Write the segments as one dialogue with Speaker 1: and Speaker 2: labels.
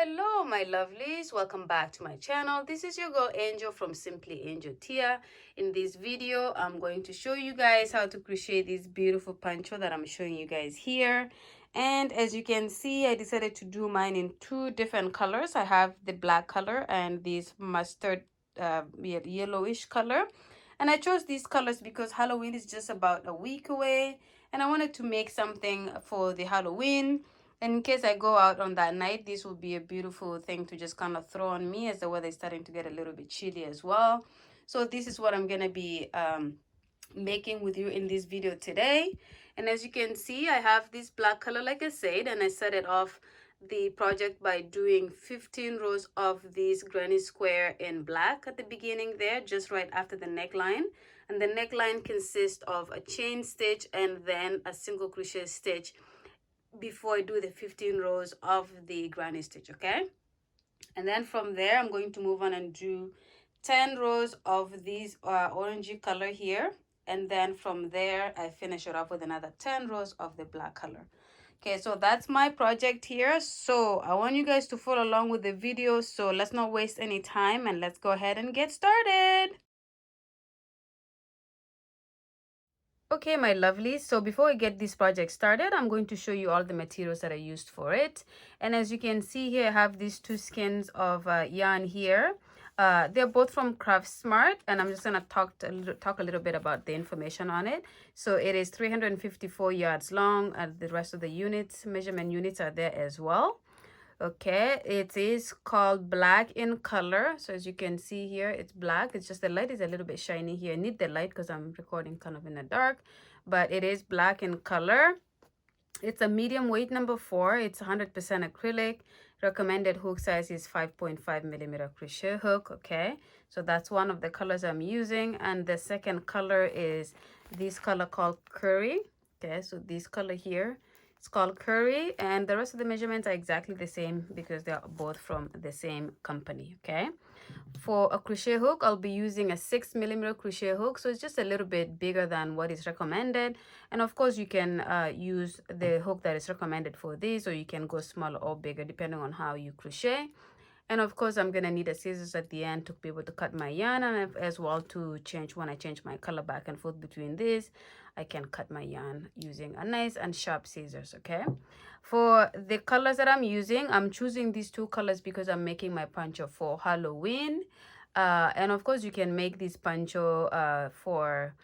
Speaker 1: Hello my lovelies, welcome back to my channel. This is your girl Angel from Simply Angel Tiah. In this video I'm going to show you guys how to crochet this beautiful poncho that I'm showing you guys here. And as you can see, I decided to do mine in two different colors. I have the black color and this mustard yellowish color, and I chose these colors because Halloween is just about a week away and I wanted to make something for the Halloween. And in case I go out on that night, this will be a beautiful thing to just kind of throw on me as the weather is starting to get a little bit chilly as well. So this is what I'm going to be making with you in this video today. And as you can see, I have this black color like I said, and I started off the project by doing 15 rows of this granny square in black at the beginning there, just right after the neckline. And the neckline consists of a chain stitch and then a single crochet stitch before I do the 15 rows of the granny stitch, okay? And then from there I'm going to move on and do 10 rows of these orangey color here, and then from there I finish it off with another 10 rows of the black color. Okay, so that's my project here. So I want you guys to follow along with the video, so let's not waste any time and let's go ahead and get started. Okay my lovely, so before we get this project started, I'm going to show you all the materials that I used for it. And as you can see here, I have these two skeins of yarn here. They're both from CraftSmart, and I'm just going to talk a little bit about the information on it. So it is 354 yards long, and the rest of the units, measurement units, are there as well. Okay, it is called black in color. So as you can see here, it's black. It's just the light is a little bit shiny here. I need the light because I'm recording kind of in the dark, but it is black in color. It's a medium weight number 4. It's 100% acrylic. Recommended hook size is 5.5 millimeter crochet hook. Okay, so that's one of the colors I'm using, and the second color is this color called curry. Okay, so this color here, it's called curry, and the rest of the measurements are exactly the same because they're both from the same company. Okay, for a crochet hook, I'll be using a 6 millimeter crochet hook, so it's just a little bit bigger than what is recommended. And of course you can use the hook that is recommended for this, or you can go smaller or bigger depending on how you crochet. And of course I'm gonna need a scissors at the end to be able to cut my yarn, and as well to change when I change my color back and forth between these, I can cut my yarn using a nice and sharp scissors. Okay, for the colors that I'm using, I'm choosing these two colors because I'm making my poncho for Halloween. And of course you can make this poncho for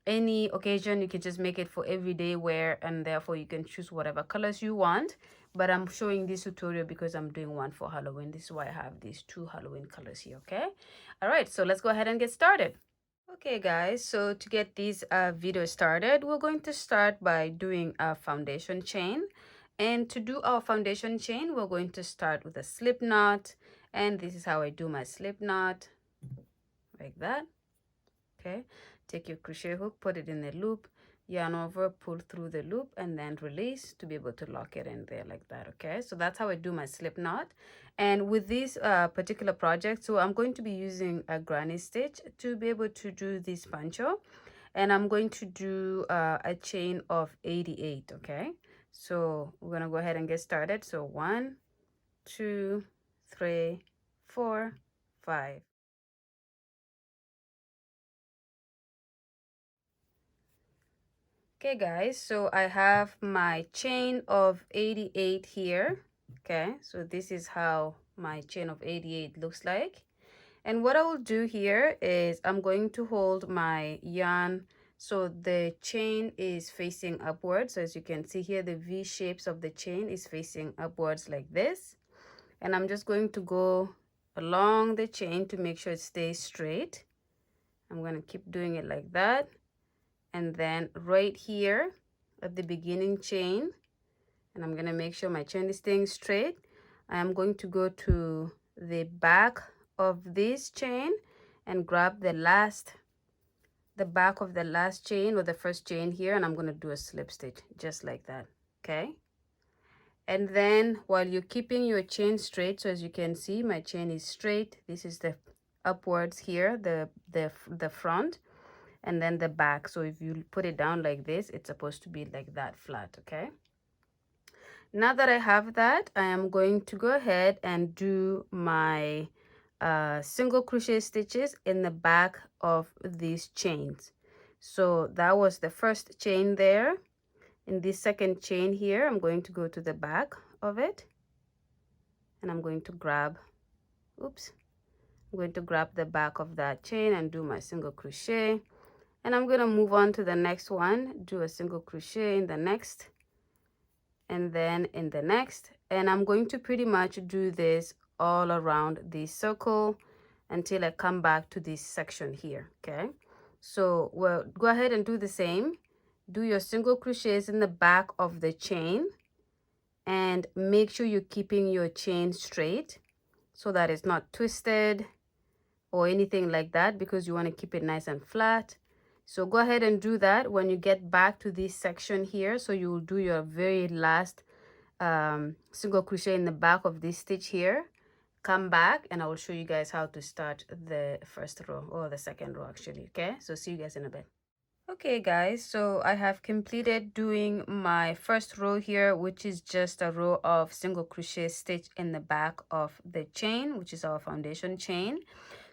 Speaker 1: any occasion. You can just make it for everyday wear, and therefore you can choose whatever colors you want. But I'm showing this tutorial because I'm doing one for Halloween. This is why I have these two Halloween colors here. Okay, all right, so let's go ahead and get started. Okay guys, so to get this video started, we're going to start by doing a foundation chain. And to do our foundation chain, we're going to start with a slip knot, and this is how I do my slip knot, like that. Okay, take your crochet hook, put it in the loop, yarn over, pull through the loop, and then release to be able to lock it in there like that. Okay, so that's how I do my slip knot. And with this particular project, so I'm going to be using a granny stitch to be able to do this poncho, and I'm going to do a chain of 88. Okay, so we're gonna go ahead and get started. So 1, 2, 3, 4, 5. Okay guys, so I have my chain of 88 here. Okay, so this is how my chain of 88 looks like. And what I will do here is I'm going to hold my yarn so the chain is facing upwards. As you can see here, the V shapes of the chain is facing upwards like this. And I'm just going to go along the chain to make sure it stays straight. I'm going to keep doing it like that. And then right here at the beginning chain, and I'm going to make sure my chain is staying straight, I am going to go to the back of this chain and grab the back of the last chain or the first chain here, and I'm going to do a slip stitch just like that. Okay, and then while you're keeping your chain straight, so as you can see my chain is straight, this is the upwards here, the front, and then the back. So if you put it down like this, it's supposed to be like that, flat. Okay, Now that I have that, I am going to go ahead and do my single crochet stitches in the back of these chains. So that was the first chain there. In this second chain here, I'm going to go to the back of it, and I'm going to grab, oops, I'm going to grab the back of that chain and do my single crochet, and I'm going to move on to the next one, do a single crochet in the next, and then in the next, and I'm going to pretty much do this all around the circle until I come back to this section here. Okay, so well, go ahead and do the same. Do your single crochets in the back of the chain, and make sure you're keeping your chain straight so that it's not twisted or anything like that, because you want to keep it nice and flat. So go ahead and do that when you get back to this section here. So you will do your very last single crochet in the back of this stitch here. Come back and I will show you guys how to start the first row, or the second row actually. Okay, so see you guys in a bit. Okay guys, so I have completed doing my first row here, which is just a row of single crochet stitch in the back of the chain, which is our foundation chain.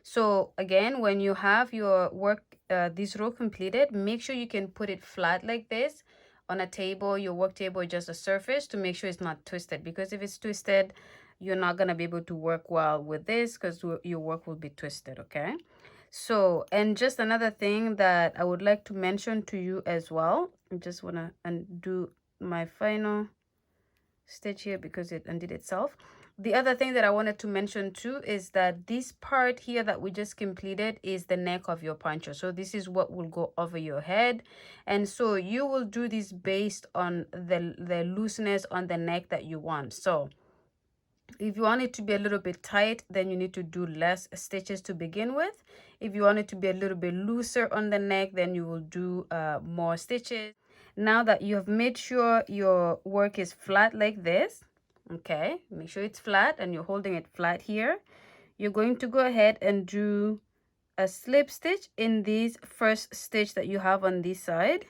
Speaker 1: So again, when you have your work, this row completed, make sure you can put it flat like this on a table, your work table, or just a surface, to make sure it's not twisted, because if it's twisted, you're not going to be able to work well with this, because your work will be twisted. Okay, so, and just another thing that I would like to mention to you as well, I just want to undo my final stitch here because it undid itself. The other thing that I wanted to mention too is that this part here that we just completed is the neck of your poncho. So this is what will go over your head, and so you will do this based on the looseness on the neck that you want. So if you want it to be a little bit tight, then you need to do less stitches to begin with. If you want it to be a little bit looser on the neck, then you will do more stitches. Now that you have made sure your work is flat like this, okay, make sure it's flat and you're holding it flat here, you're going to go ahead and do a slip stitch in this first stitch that you have on this side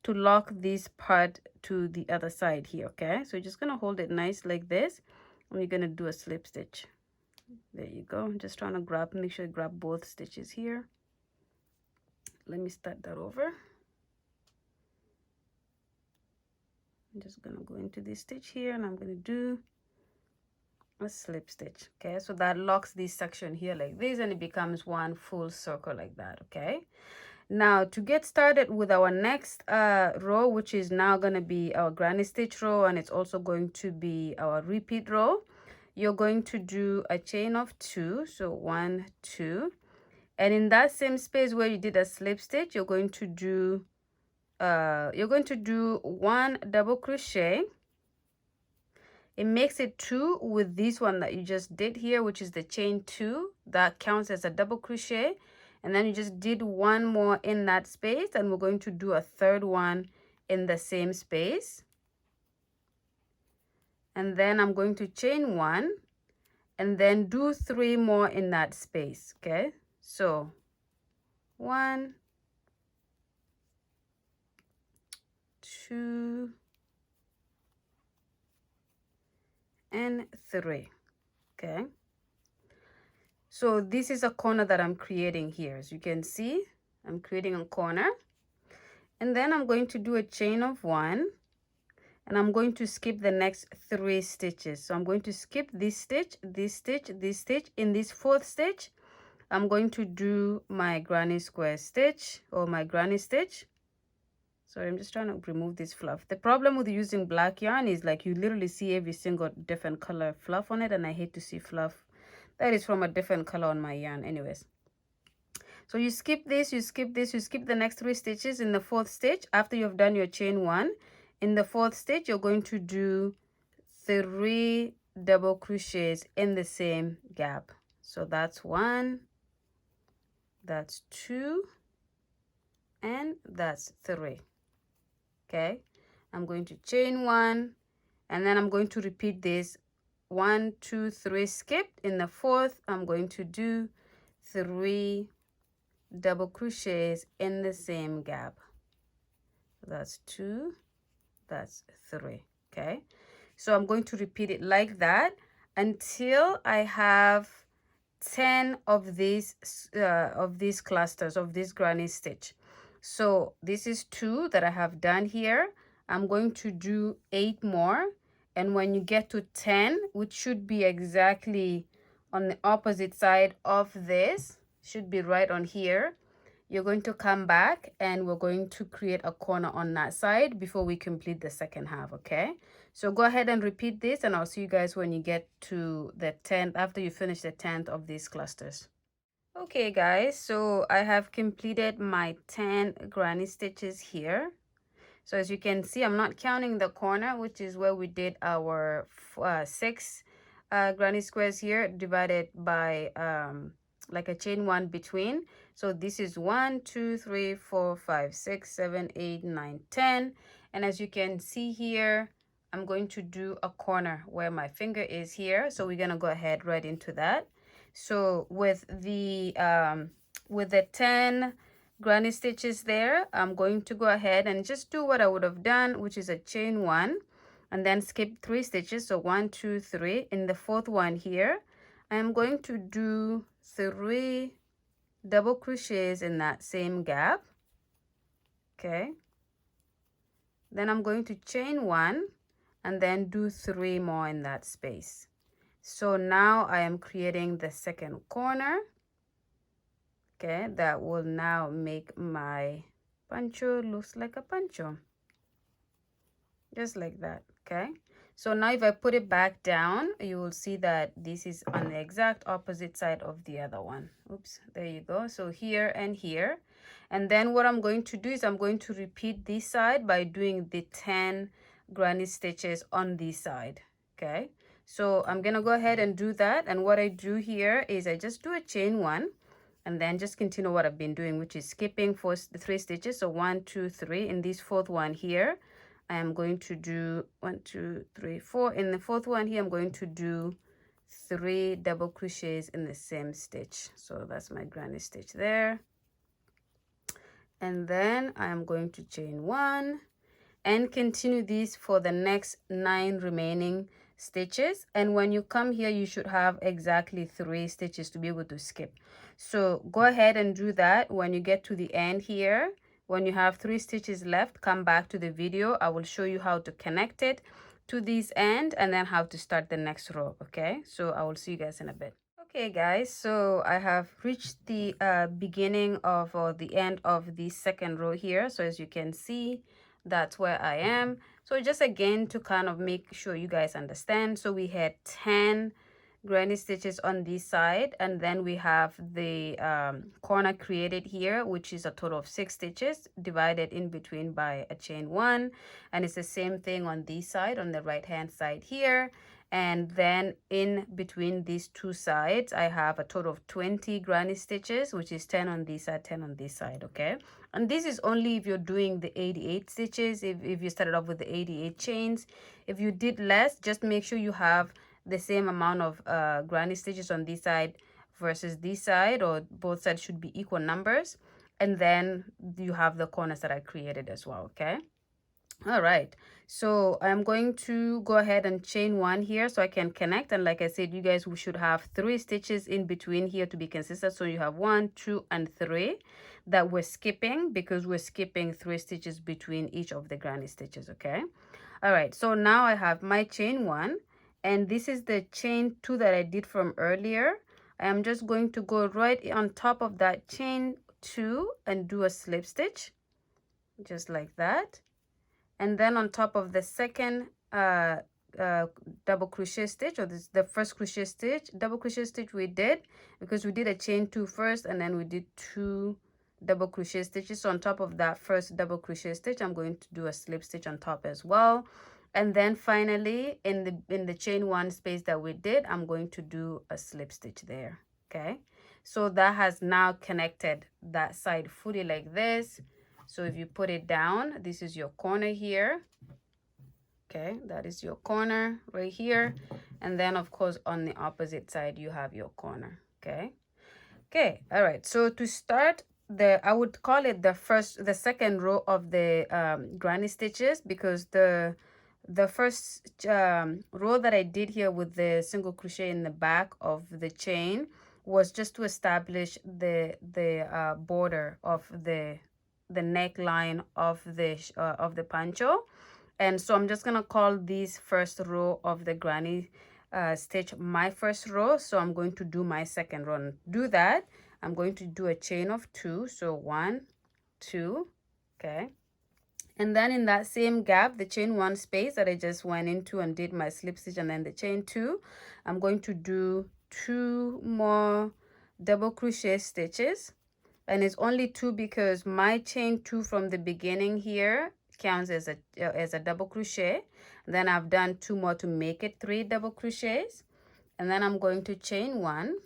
Speaker 1: to lock this part to the other side here. Okay, so you're just going to hold it nice like this, and you're going to do a slip stitch. There you go. I'm just trying to grab, make sure you grab both stitches here. Let me start that over. I'm just going to go into this stitch here, and I'm going to do a slip stitch. Okay, so that locks this section here like this, and it becomes one full circle like that. Okay, now to get started with our next row, which is now going to be our granny stitch row, and it's also going to be our repeat row, you're going to do a chain of 2. So 1, 2, and in that same space where you did a slip stitch, you're going to do 1 double crochet. It makes it 2 with this one that you just did here, which is the chain 2. That counts as a double crochet. And then you just did 1 more in that space, and we're going to do a third one in the same space. And then I'm going to chain 1 and then do 3 more in that space. Okay, so 1, 2, and 3. Okay, so this is a corner that I'm creating here. As you can see, I'm creating a corner, and then I'm going to do a chain of 1, and I'm going to skip the next 3 stitches. So I'm going to skip this stitch, this stitch, this stitch. In this 4th stitch, I'm going to do my granny square stitch, or my granny stitch. Sorry, I'm just trying to remove this fluff. The problem with using black yarn is like you literally see every single different color fluff on it, and I hate to see fluff that is from a different color on my yarn. Anyways, so you skip this, you skip this, you skip the next 3 stitches. In the 4th stitch, after you've done your chain 1, in the 4th stitch, you're going to do 3 double crochets in the same gap. So that's 1, that's 2, and that's 3. Okay, I'm going to chain 1, and then I'm going to repeat this 1, 2, 3 skipped. In the 4th, I'm going to do 3 double crochets in the same gap. That's 2, that's 3. Okay, So I'm going to repeat it like that until I have 10 of these clusters of this granny stitch. So this is 2 that I have done here. I'm going to do 8 more, and when you get to 10, which should be exactly on the opposite side of this, should be right on here, you're going to come back and we're going to create a corner on that side before we complete the second half. Okay, so go ahead and repeat this, and I'll see you guys when you get to the 10th, after you finish the 10th of these clusters. Okay guys, so I have completed my 10 granny stitches here. So as you can see, I'm not counting the corner, which is where we did our 6 granny squares here, divided by like a chain 1 between. So this is 1 2 3 4 5 6 7 8 9 10, and as you can see here, I'm going to do a corner where my finger is here, so we're gonna go ahead right into that. So with the 10 granny stitches there, I'm going to go ahead and just do what I would have done, which is a chain 1 and then skip 3 stitches. So 1 2 3. In the 4th one here, I'm going to do 3 double crochets in that same gap. Okay, then I'm going to chain 1 and then do 3 more in that space. So now I am creating the second corner. Okay, that will now make my poncho looks like a poncho, just like that. Okay, so now if I put it back down, you will see that this is on the exact opposite side of the other one. Oops, there you go. So here and here, and then what I'm going to do is I'm going to repeat this side by doing the 10 granny stitches on this side. Okay, so I'm gonna go ahead and do that, and what I do here is I just do a chain 1 and then just continue what I've been doing, which is skipping for 3 stitches. So 1 2 3. In this 4th one here, I am going to do 1 2 3 4. In the 4th one here, I'm going to do 3 double crochets in the same stitch. So that's my granny stitch there, and then I am going to chain 1 and continue this for the next 9 remaining stitches. And when you come here, you should have exactly 3 stitches to be able to skip. So go ahead and do that. When you get to the end here, when you have 3 stitches left, come back to the video. I will show you how to connect it to this end and then how to start the next row. Okay, so I will see you guys in a bit. Okay guys, so I have reached the beginning of, or the end of the second row here. So as you can see, that's where I am. So just again to kind of make sure you guys understand, so we had 10 granny stitches on this side, and then we have the corner created here, which is a total of 6 stitches divided in between by a chain 1, and it's the same thing on this side, on the right hand side here. And then in between these 2 sides, I have a total of 20 granny stitches, which is 10 on this side, 10 on this side. Okay, and this is only if you're doing the 88 stitches, if you started off with the 88 chains. If you did less, just make sure you have the same amount of granny stitches on this side versus this side, or both sides should be equal numbers, and then you have the corners that I created as well. Okay, all right, so I'm going to go ahead and chain 1 here so I can connect, and like I said, you guys, we should have 3 stitches in between here to be consistent. So you have 1 2 and 3 that we're skipping, because we're skipping 3 stitches between each of the granny stitches. Okay, all right, so now I have my chain 1, and this is the chain 2 that I did from earlier. I am just going to go right on top of that chain 2 and do a slip stitch, just like that. And then on top of the second double crochet stitch, or this the first crochet stitch, double crochet stitch we did, because we did a chain 2 first and then we did 2 double crochet stitches. So on top of that first double crochet stitch, I'm going to do a slip stitch on top as well. And then finally in the chain 1 space that we did, I'm going to do a slip stitch there. Okay, so that has now connected that side fully like this. So if you put it down, this is your corner here. Okay, that is your corner right here. And then of course on the opposite side you have your corner. Okay, all right, so to start, I would call it the second row of the granny stitches, because the the first row that I did here with the single crochet in the back of the chain was just to establish the border of the neckline of the poncho. And so I'm just gonna call this first row of the granny stitch my first row. So I'm going to do my second row. And do that, I'm going to do a chain of 2. So 1, 2, okay. And then in that same gap, the chain 1 space that I just went into and did my slip stitch, and then the chain 2, I'm going to do 2 more double crochet stitches. And it's only 2 because my chain 2 from the beginning here counts as a double crochet. And then I've done 2 more to make it 3 double crochets. And then I'm going to chain 1,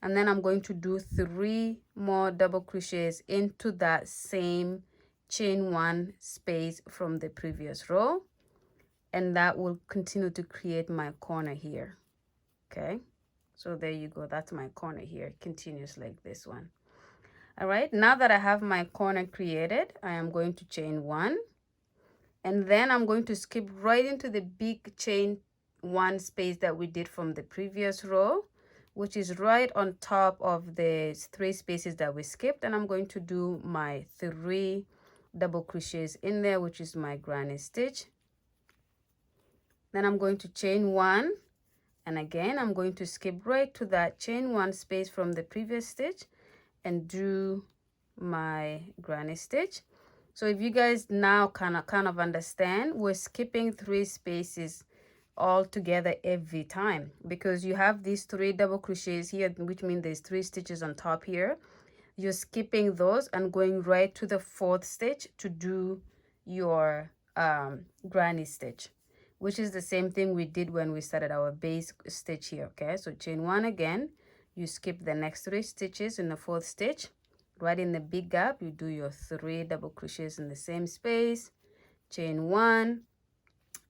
Speaker 1: and then I'm going to do 3 more double crochets into that same chain 1 space from the previous row, and that will continue to create my corner here. Okay, so there you go, that's my corner here. It continues like this one. All right, now that I have my corner created, I am going to chain 1, and then I'm going to skip right into the big chain 1 space that we did from the previous row, which is right on top of the 3 spaces that we skipped. And I'm going to do my 3 double crochets in there, which is my granny stitch. Then I'm going to chain 1, and again I'm going to skip right to that chain 1 space from the previous stitch and do my granny stitch. So if you guys now kind of understand, we're skipping 3 spaces all together every time, because you have these 3 double crochets here, which means there's 3 stitches on top here. You're skipping those and going right to the 4th stitch to do your granny stitch, which is the same thing we did when we started our base stitch here. Okay, so chain 1 again, you skip the next 3 stitches in the 4th stitch. Right in the big gap, you do your 3 double crochets in the same space, chain 1,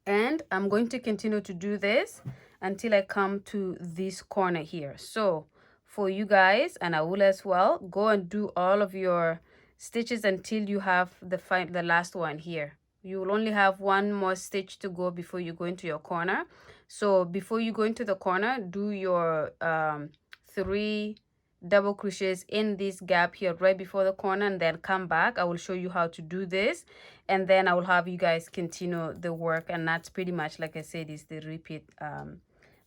Speaker 1: and I'm going to continue to do this until I come to this corner here. So for you guys, and I will as well, go and do all of your stitches until you have the last one here. You will only have 1 more stitch to go before you go into your corner. So before you go into the corner, do your 3 double crochets in this gap here right before the corner, and then come back. I will show you how to do this, and then I will have you guys continue the work. And that's pretty much, like I said, is the repeat.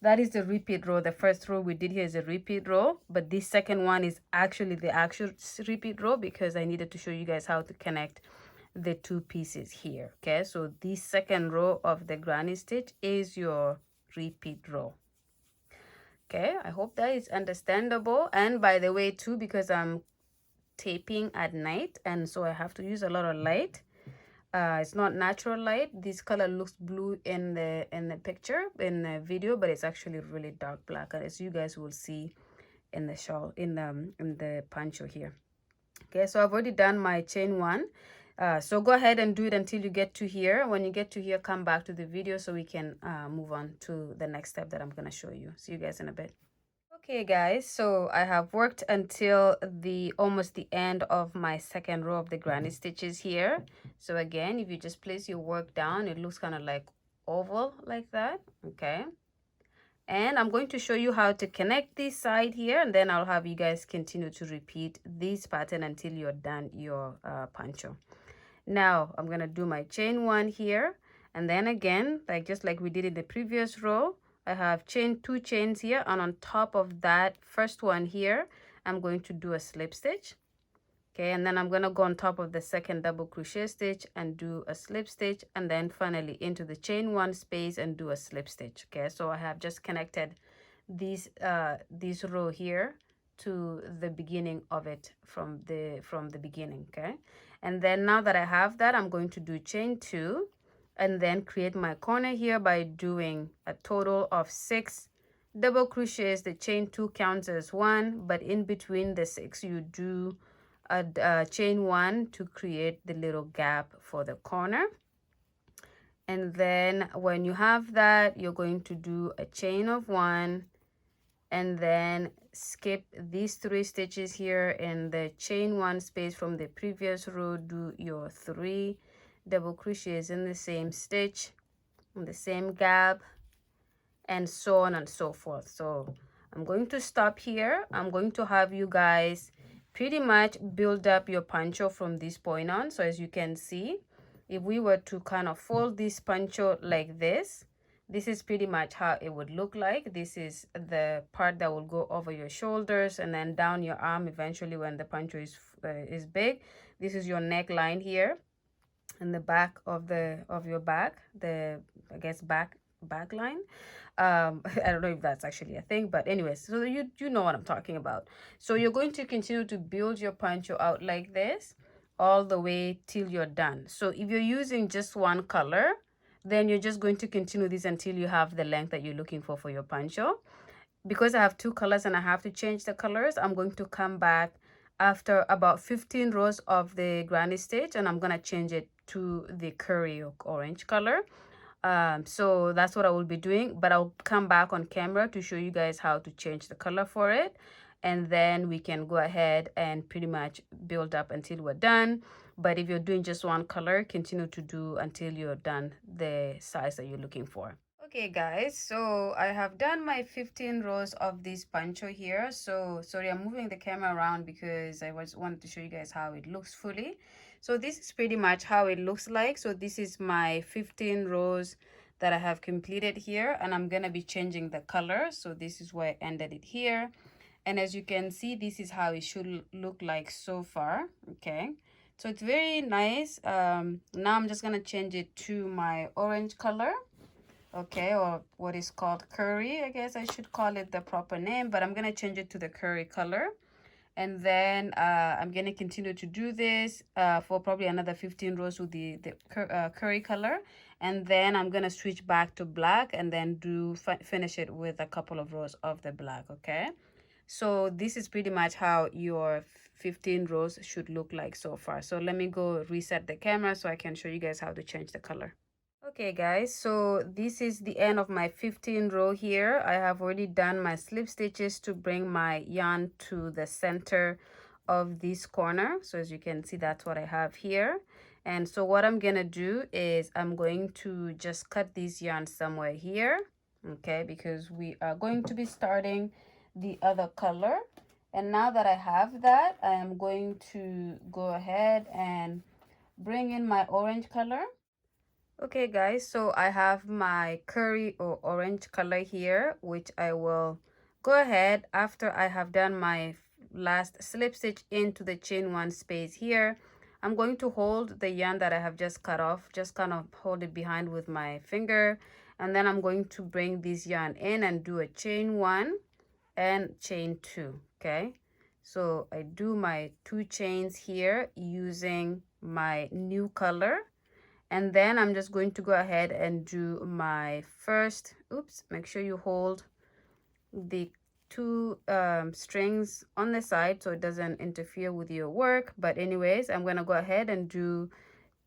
Speaker 1: That is the repeat row. The first row we did here is a repeat row, but this second one is actually the actual repeat row, because I needed to show you guys how to connect the 2 pieces here. Okay, so this second row of the granny stitch is your repeat row. Okay, I hope that is understandable. And by the way too, because I'm taping at night, and so I have to use a lot of light, it's not natural light. This color looks blue in the picture, in the video, but it's actually really dark black, as you guys will see in the shawl, in the poncho here. Okay, so I've already done my chain 1. So go ahead and do it until you get to here. When you get to here, come back to the video so we can move on to the next step that I'm going to show you. See you guys in a bit. Okay guys, so I have worked until almost the end of my second row of the granny stitches here. So again, if you just place your work down, it looks kind of like oval like that. Okay, and I'm going to show you how to connect this side here, and then I'll have you guys continue to repeat this pattern until you're done your poncho. Now I'm gonna do my chain 1 here, and then again, just like we did in the previous row, I have 2 chains here, and on top of that first one here, I'm going to do a slip stitch. Okay, and then I'm gonna go on top of the second double crochet stitch and do a slip stitch, and then finally into the chain 1 space and do a slip stitch. Okay, so I have just connected this row here to the beginning of it from the beginning. Okay, and then now that I have that, I'm going to do chain 2 and then create my corner here by doing a total of 6 double crochets. The chain 2 counts as 1, but in between the 6 you do a chain 1 to create the little gap for the corner. And then when you have that, you're going to do a chain of 1 and then skip these 3 stitches here in the chain 1 space from the previous row. Do your 3 double crochets in the same stitch, in the same gap, and so on and so forth. So I'm going to stop here. I'm going to have you guys pretty much build up your poncho from this point on. So as you can see, if we were to kind of fold this poncho like this is pretty much how it would look like. This is the part that will go over your shoulders and then down your arm eventually when the poncho is big. This is your neckline here in the back of your back, the I guess back line. I don't know if that's actually a thing, but anyways, so you know what I'm talking about. So you're going to continue to build your poncho out like this all the way till you're done. So if you're using just one color, then you're just going to continue this until you have the length that you're looking for your poncho. Because I have two colors and I have to change the colors, I'm going to come back after about 15 rows of the granny stitch, and I'm going to change it to the curry orange color. So that's what I will be doing, but I'll come back on camera to show you guys how to change the color for it, and then we can go ahead and pretty much build up until we're done. But if you're doing just one color, continue to do until you're done the size that you're looking for. Okay guys, so I have done my 15 rows of this poncho here. So sorry, I'm moving the camera around because I wanted to show you guys how it looks fully. So this is pretty much how it looks like. So this is my 15 rows that I have completed here, and I'm gonna be changing the color. So this is where I ended it here. And as you can see, this is how it should look like so far. Okay, so it's very nice. Now I'm just gonna change it to my orange color. Okay, or what is called curry, I guess I should call it the proper name, but I'm gonna change it to the curry color. And then I'm gonna continue to do this for probably another 15 rows with the curry color, and then I'm gonna switch back to black and then finish it with a couple of rows of the black. Okay, so this is pretty much how your 15 rows should look like so far. So let me go reset the camera so I can show you guys how to change the color. Okay guys, so this is the end of my 15 row here. I have already done my slip stitches to bring my yarn to the center of this corner. So as you can see, that's what I have here. And so what I'm gonna do is I'm going to just cut this yarn somewhere here, okay, because we are going to be starting the other color. And now that I have that, I am going to go ahead and bring in my orange color. Okay guys, so I have my curry or orange color here, which I will go ahead after I have done my last slip stitch into the chain one space here. I'm going to hold the yarn that I have just cut off, just kind of hold it behind with my finger, and then I'm going to bring this yarn in and do a chain one and chain two. Okay, so I do my 2 chains here using my new color. And then I'm just going to go ahead and do my first, oops, make sure you hold the 2 strings on the side so it doesn't interfere with your work. But anyways, I'm going to go ahead and do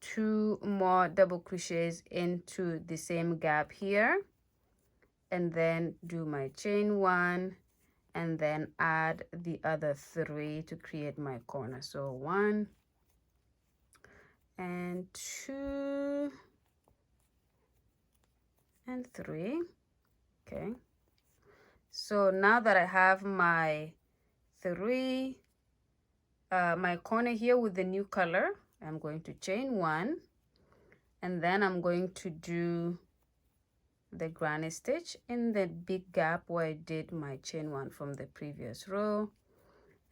Speaker 1: 2 more double crochets into the same gap here, and then do my chain 1 and then add the other 3 to create my corner. So 1 and 2 and 3. Okay, so now that I have my 3 my corner here with the new color, I'm going to chain 1, and then I'm going to do the granny stitch in the big gap where I did my chain 1 from the previous row.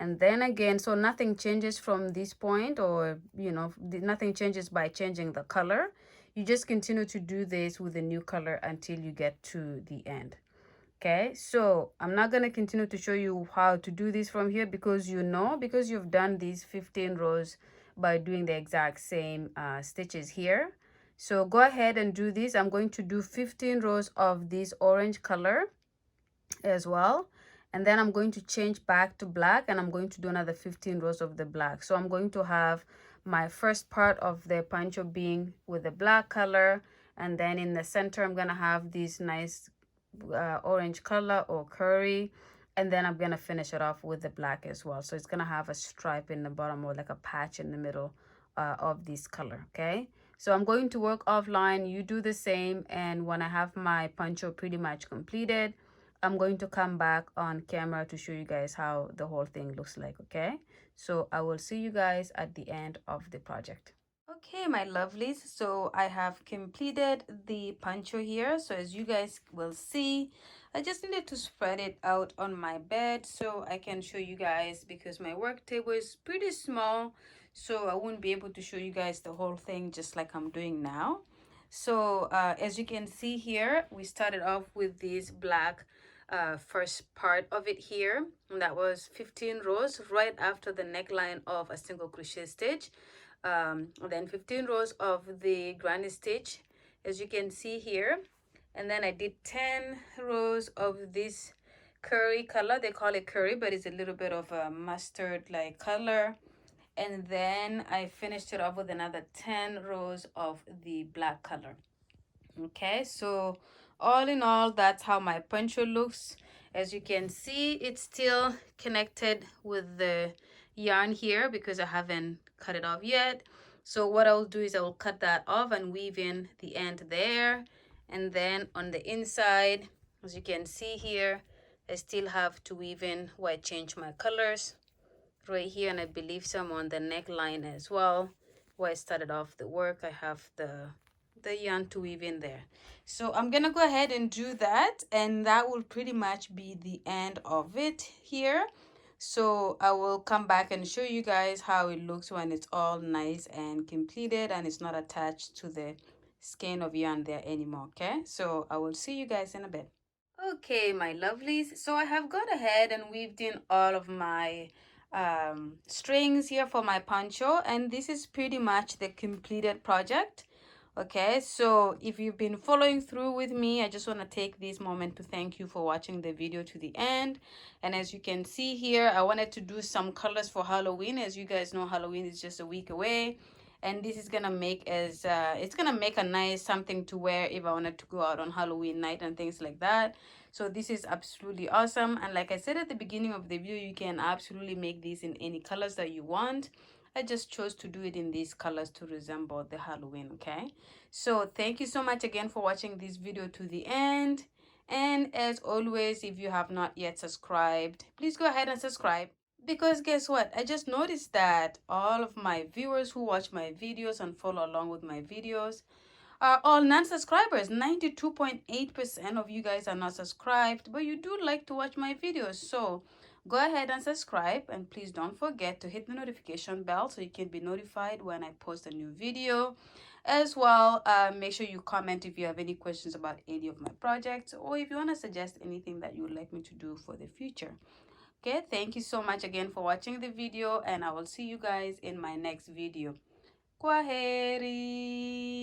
Speaker 1: And then again, so nothing changes from this point, or nothing changes by changing the color. You just continue to do this with the new color until you get to the end. Okay, so I'm not going to continue to show you how to do this from here because you've done these 15 rows by doing the exact same stitches here. So go ahead and do this. I'm going to do 15 rows of this orange color as well, and then I'm going to change back to black, and I'm going to do another 15 rows of the black. So I'm going to have my first part of the poncho being with the black color, and then in the center I'm gonna have this nice orange color or curry, and then I'm gonna finish it off with the black as well. So it's gonna have a stripe in the bottom or like a patch in the middle of this color. Okay, So I'm going to work offline, you do the same, and when I have my poncho pretty much completed, I'm going to come back on camera to show you guys how the whole thing looks like, okay? So I will see you guys at the end of the project. Okay, my lovelies, so I have completed the poncho here. So as you guys will see, I just needed to spread it out on my bed so I can show you guys, because my work table is pretty small, so I won't be able to show you guys the whole thing just like I'm doing now. So as you can see here, we started off with this black first part of it here, and that was 15 rows right after the neckline of a single crochet stitch. Then 15 rows of the granny stitch, as you can see here, and then I did 10 rows of this curry color. They call it curry, but it's a little bit of a mustard like color. And then I finished it off with another 10 rows of the black color. Okay, so all in all, that's how my poncho looks. As you can see, it's still connected with the yarn here because I haven't cut it off yet. So what I'll do is I will cut that off and weave in the end there. And then on the inside, as you can see here, I still have to weave in where I change my colors right here, and I believe some on the neckline as well, where I started off the work. I have the yarn to weave in there. So I'm gonna go ahead and do that, and that will pretty much be the end of it here. So I will come back and show you guys how it looks when it's all nice and completed and it's not attached to the skein of yarn there anymore. Okay, so I will see you guys in a bit. Okay, my lovelies, so I have gone ahead and weaved in all of my strings here for my poncho, and this is pretty much the completed project. Okay, so if you've been following through with me, I just want to take this moment to thank you for watching the video to the end. And as you can see here, I wanted to do some colors for Halloween. As you guys know, Halloween is just a week away, and this is gonna make as it's gonna make a nice something to wear if I wanted to go out on Halloween night and things like that. So this is absolutely awesome, and like I said at the beginning of the video, you can absolutely make these in any colors that you want. I just chose to do it in these colors to resemble the Halloween. Okay, so thank you so much again for watching this video to the end, and as always, if you have not yet subscribed, please go ahead and subscribe, because guess what, I just noticed that all of my viewers who watch my videos and follow along with my videos are all non-subscribers. 92.8% of you guys are not subscribed, but you do like to watch my videos. So go ahead and subscribe, and please don't forget to hit the notification bell so you can be notified when I post a new video. As well, make sure you comment if you have any questions about any of my projects, or if you want to suggest anything that you would like me to do for the future. Okay, thank you so much again for watching the video, and I will see you guys in my next video. Kwaheri.